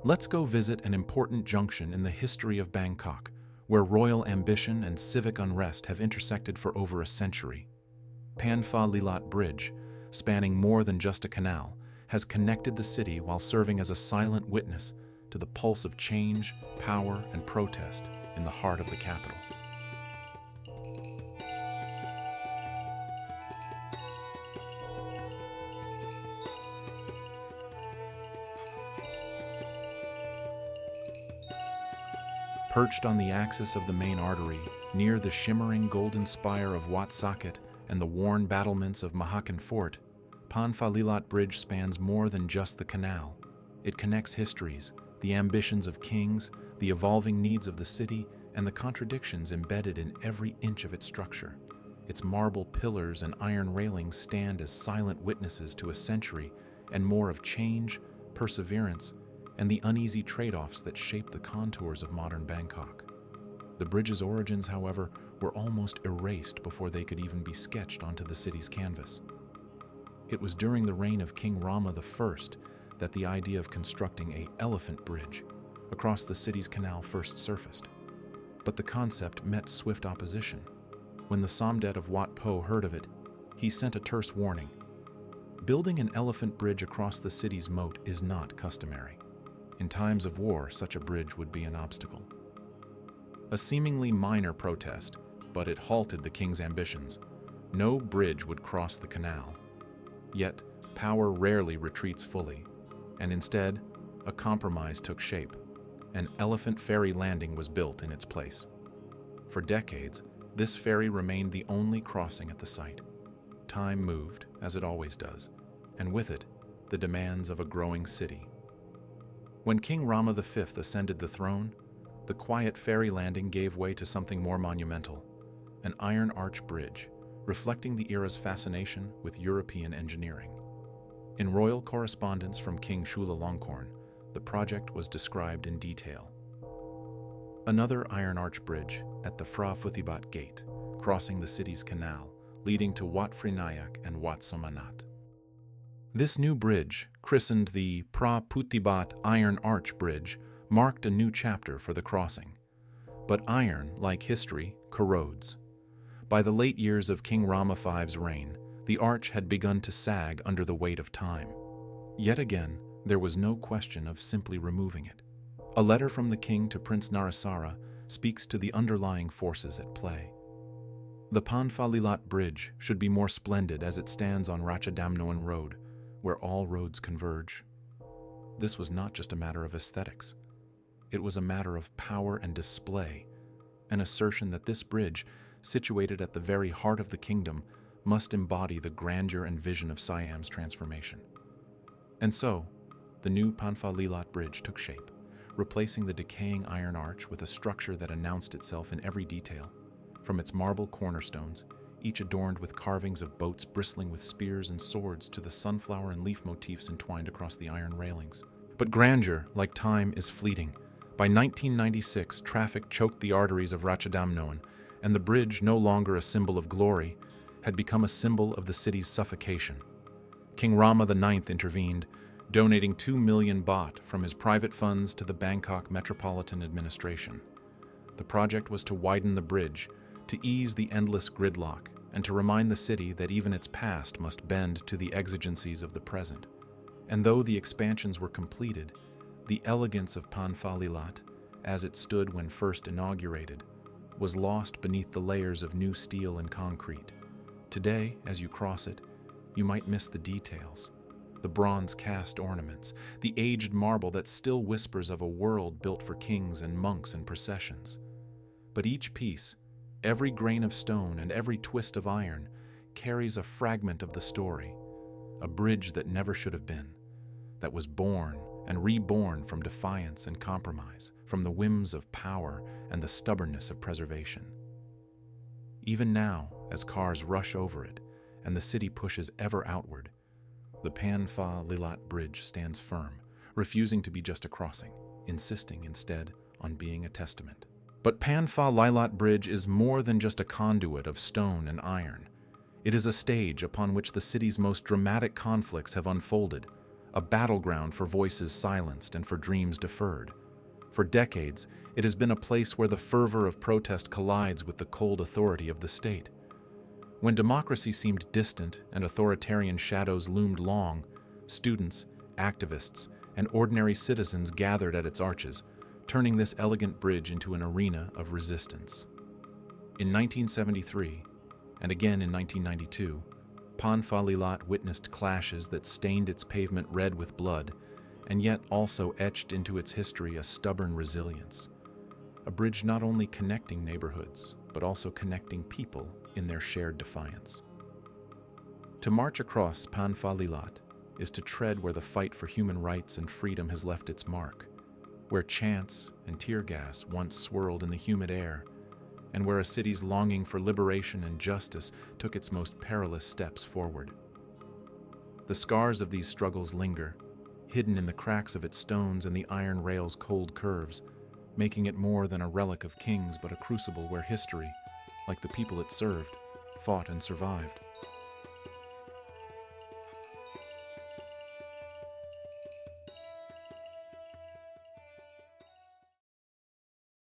Let's go visit an important junction in the history of Bangkok, where royal ambition and civic unrest have intersected for over a century. Phan Fa Lilat Bridge, spanning more than just a canal, has connected the city while serving as a silent witness to the pulse of change, power, and protest in the heart of the capital. Perched on the axis of the main artery, near the shimmering golden spire of Wat Saket and the worn battlements of Mahakan Fort, Phan Fa Lilat Bridge spans more than just the canal. It connects histories, the ambitions of kings, the evolving needs of the city, and the contradictions embedded in every inch of its structure. Its marble pillars and iron railings stand as silent witnesses to a century and more of change, perseverance, and the uneasy trade-offs that shape the contours of modern Bangkok. The bridge's origins, however, were almost erased before they could even be sketched onto the city's canvas. It was during the reign of King Rama V that the idea of constructing an elephant bridge across the city's canal first surfaced. But the concept met swift opposition. When the Somdet of Wat Po heard of it, he sent a terse warning. Building an elephant bridge across the city's moat is not customary. In times of war, such a bridge would be an obstacle. A seemingly minor protest, but it halted the king's ambitions. No bridge would cross the canal. Yet, power rarely retreats fully, and instead, a compromise took shape. An elephant ferry landing was built in its place. For decades, this ferry remained the only crossing at the site. Time moved, as it always does, and with it, the demands of a growing city. When King Rama V ascended the throne, the quiet ferry landing gave way to something more monumental, an iron arch bridge, reflecting the era's fascination with European engineering. In royal correspondence from King Chulalongkorn, the project was described in detail. Another iron arch bridge at the Phra Phuthibat Gate, crossing the city's canal, leading to Wat Phra and Wat Somanat. This new bridge, christened the Phra Phuthibat Iron Arch Bridge, marked a new chapter for the crossing. But iron, like history, corrodes. By the late years of King Rama V's reign, the arch had begun to sag under the weight of time. Yet again, there was no question of simply removing it. A letter from the king to Prince Narasara speaks to the underlying forces at play. The Phan Fa Lilat Bridge should be more splendid as it stands on Ratchadamnoan Road, where all roads converge. This was not just a matter of aesthetics. It was a matter of power and display, an assertion that this bridge, situated at the very heart of the kingdom, must embody the grandeur and vision of Siam's transformation. And so, the new Phan Fa Lilat Bridge took shape, replacing the decaying iron arch with a structure that announced itself in every detail, from its marble cornerstones, each adorned with carvings of boats bristling with spears and swords, to the sunflower and leaf motifs entwined across the iron railings. But grandeur, like time, is fleeting. By 1996, traffic choked the arteries of Ratchadamnoan, and the bridge, no longer a symbol of glory, had become a symbol of the city's suffocation. King Rama IX intervened, donating 2 million baht from his private funds to the Bangkok Metropolitan Administration. The project was to widen the bridge, to ease the endless gridlock, and to remind the city that even its past must bend to the exigencies of the present. And though the expansions were completed, the elegance of Phan Fa Lilat, as it stood when first inaugurated, was lost beneath the layers of new steel and concrete. Today, as you cross it, you might miss the details. The bronze cast ornaments, the aged marble that still whispers of a world built for kings and monks and processions. But each piece, every grain of stone and every twist of iron, carries a fragment of the story, a bridge that never should have been, that was born and reborn from defiance and compromise, from the whims of power and the stubbornness of preservation. Even now, as cars rush over it and the city pushes ever outward, the Phan Fa Lilat Bridge stands firm, refusing to be just a crossing, insisting instead on being a testament. But Phan Fa Lilat Bridge is more than just a conduit of stone and iron. It is a stage upon which the city's most dramatic conflicts have unfolded, a battleground for voices silenced and for dreams deferred. For decades, it has been a place where the fervor of protest collides with the cold authority of the state. When democracy seemed distant and authoritarian shadows loomed long, students, activists, and ordinary citizens gathered at its arches, turning this elegant bridge into an arena of resistance. In 1973, and again in 1992, Phan Fa Lilat witnessed clashes that stained its pavement red with blood, and yet also etched into its history a stubborn resilience. A bridge not only connecting neighborhoods, but also connecting people in their shared defiance. To march across Phan Fa Lilat is to tread where the fight for human rights and freedom has left its mark, where chants and tear gas once swirled in the humid air, and where a city's longing for liberation and justice took its most perilous steps forward. The scars of these struggles linger, hidden in the cracks of its stones and the iron rail's cold curves, making it more than a relic of kings but a crucible where history, like the people it served, fought and survived.